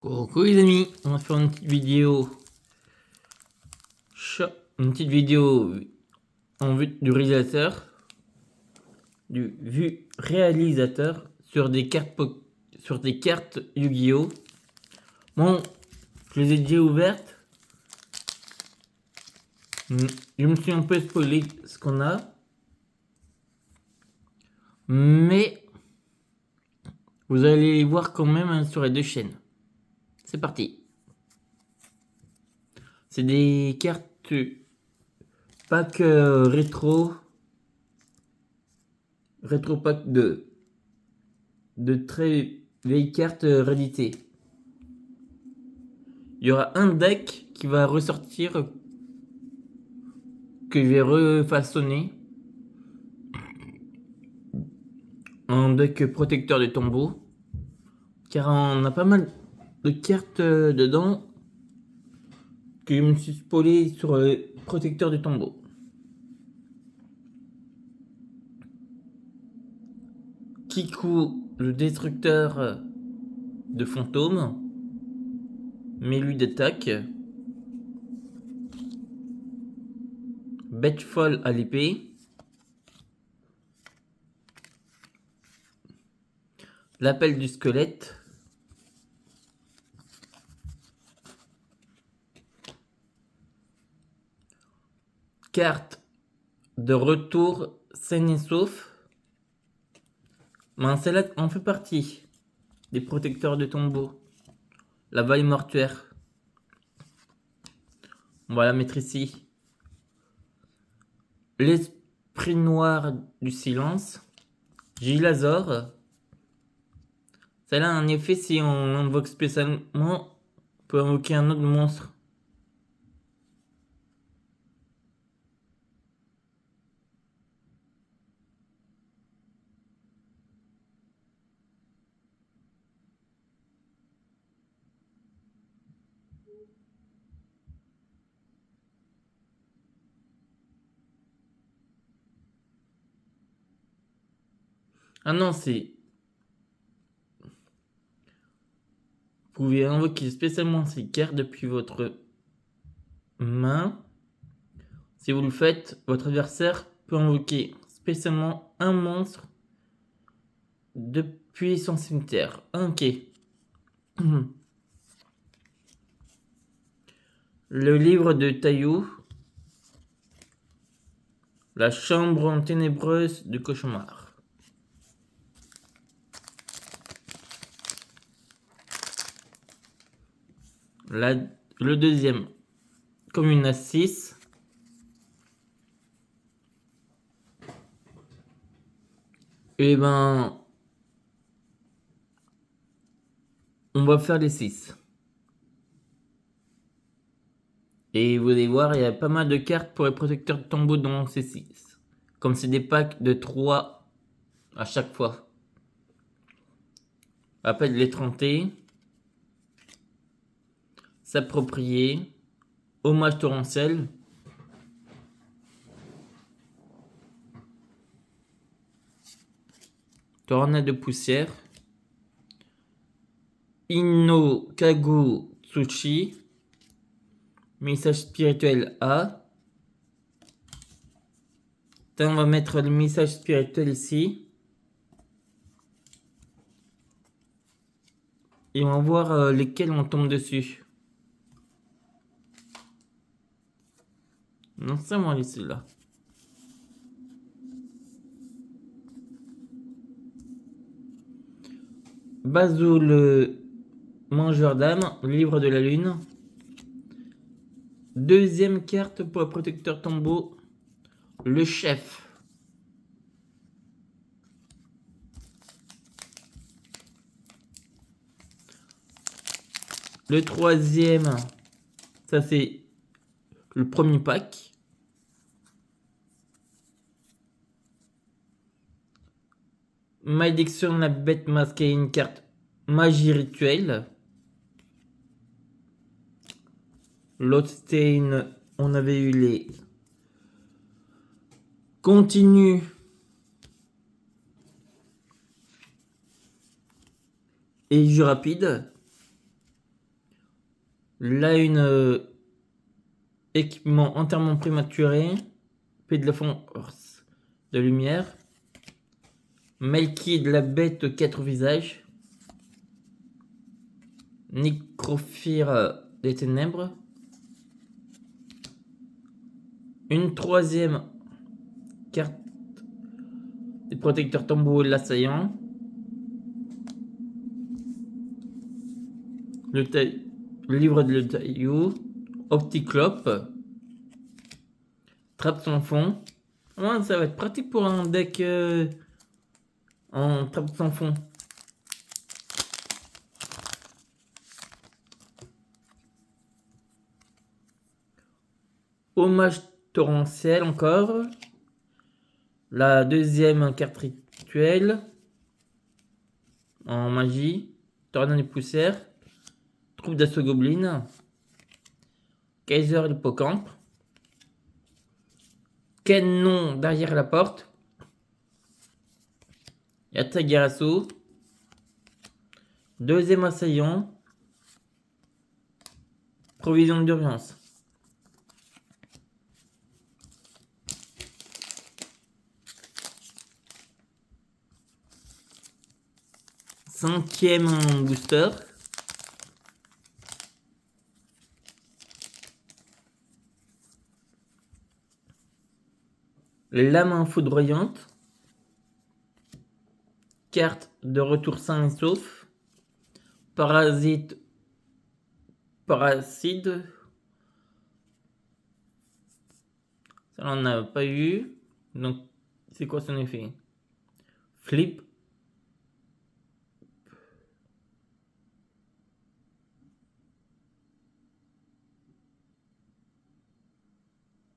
Coucou les amis, on va faire une petite vidéo en vue du réalisateur, sur des cartes Yu-Gi-Oh. Bon, je les ai déjà ouvertes. Je me suis un peu spoilé ce qu'on a, mais vous allez les voir quand même sur les deux chaînes. C'est parti. C'est des cartes pack rétro pack de très vieilles cartes rééditées. Il y aura un deck qui va ressortir, que je vais refaçonner, un deck protecteur de tombeau, car on a pas mal de cartes dedans que je me suis spoilé sur le protecteur de tombeau. Kiku, le destructeur de fantômes, Mélu d'attaque, Bête folle à l'épée, l'appel du squelette, carte de retour sain et sauf. Ben, celle-là en fait partie des protecteurs de tombeau. La vaille mortuaire. On va la mettre ici. L'esprit noir du silence. Gilazor. Celle-là a un effet si on invoque spécialement, on peut invoquer un autre monstre. Ah non, c'est... Vous pouvez invoquer spécialement ces cartes depuis votre main. Si vous le faites, votre adversaire peut invoquer spécialement un monstre depuis son cimetière. Ok. Le livre de Taillou. La chambre ténébreuse du cauchemar. Le deuxième, comme une A6. Et ben, on va faire les 6. Et vous allez voir, il y a pas mal de cartes pour les protecteurs de tombeau dans ces 6. Comme c'est des packs de 3 à chaque fois. Appel l'étranté. S'approprier. Hommage torrentiel. Tornade de poussière. Inno Kagu Tsuchi. Message spirituel A. On va mettre le message spirituel ici. Et on va voir lesquels on tombe dessus. Non, c'est moi ici là. Bazou le mangeur d'âme, livre de la lune. Deuxième carte pour le protecteur tombeau, le chef. Le troisième, ça c'est le premier pack. Malédiction la bête masquée, une carte magie rituelle. L'autre c'était on avait eu les continue et jeu rapide. Là, une équipement entièrement prématuré. P de la force de lumière. Melki de la bête aux 4 visages. Necrophire des ténèbres. Une troisième carte des protecteurs tombeau de l'assaillant. Le livre de le taillou. Opticlope. Trappe sans fond. Ouais, ça va être pratique pour un deck en trappe sans fond. Hommage torrentiel encore. La deuxième carte rituelle. En magie. Tornade des poussières. Troupe d'assaut goblin. Kaiser l'hippocampe. Canon derrière la porte. Yatagarasu. Deuxième assaillant. Provision d'urgence. Cinquième booster. La main foudroyante. Carte de retour sain et sauf. Parasite. Parasite. Ça on n'a pas eu. Donc c'est quoi son effet? Flip.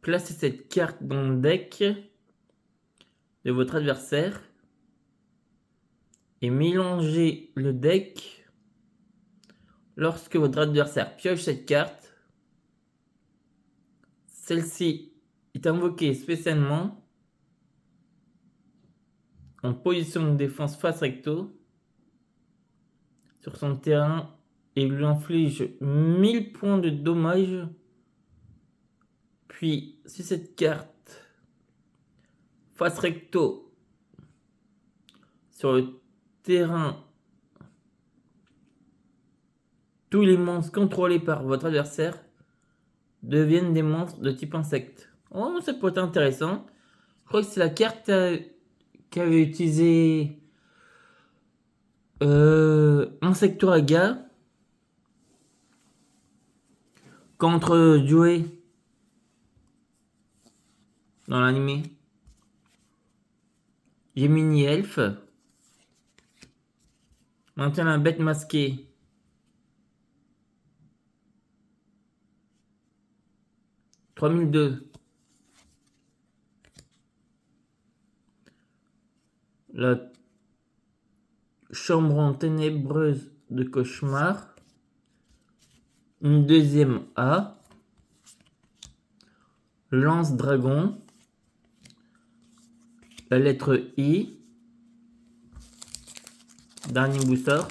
Placez cette carte dans le deck de votre adversaire et mélangez le deck lorsque votre adversaire pioche cette carte. Celle-ci est invoquée spécialement en position de défense face recto sur son terrain et lui inflige 1000 points de dommage. Puis, si cette carte face recto sur le terrain, tous les monstres contrôlés par votre adversaire deviennent des monstres de type insecte. Oh, ça peut être intéressant. Je crois que c'est la carte qu'avait utilisé Insectoraga contre Joey dans l'anime. Gemini Elf. Maintient la bête masquée. « 3002. La chambre ténébreuse de cauchemar. Une deuxième A. Lance dragon. La lettre I. Dernier booster.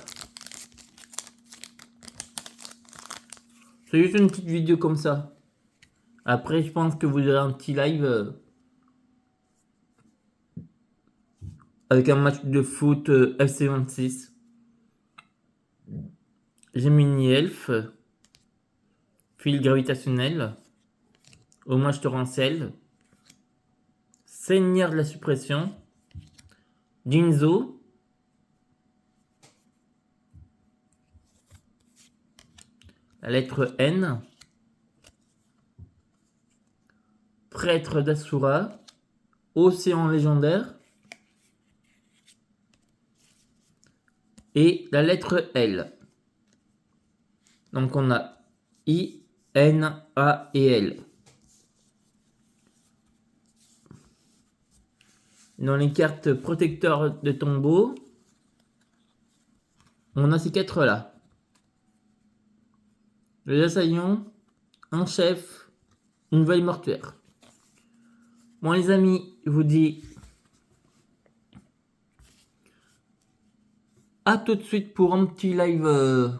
C'est juste une petite vidéo comme ça. Après, je pense que vous aurez un petit live avec un match de foot FC26. Gemini Elf. Fil gravitationnel. Hommage torrentiel. Seigneur de la suppression. Jinzo. La lettre N. Prêtre d'Asura. Océan légendaire. Et la lettre L. Donc on a I, N, A et L. Dans les cartes protecteurs de tombeau, on a ces quatre là. Les assaillants, un chef, une veille mortuaire. Bon les amis, je vous dis à tout de suite pour un petit live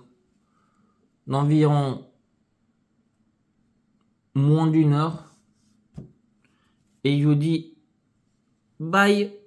d'environ moins d'1 heure. Et je vous dis bye.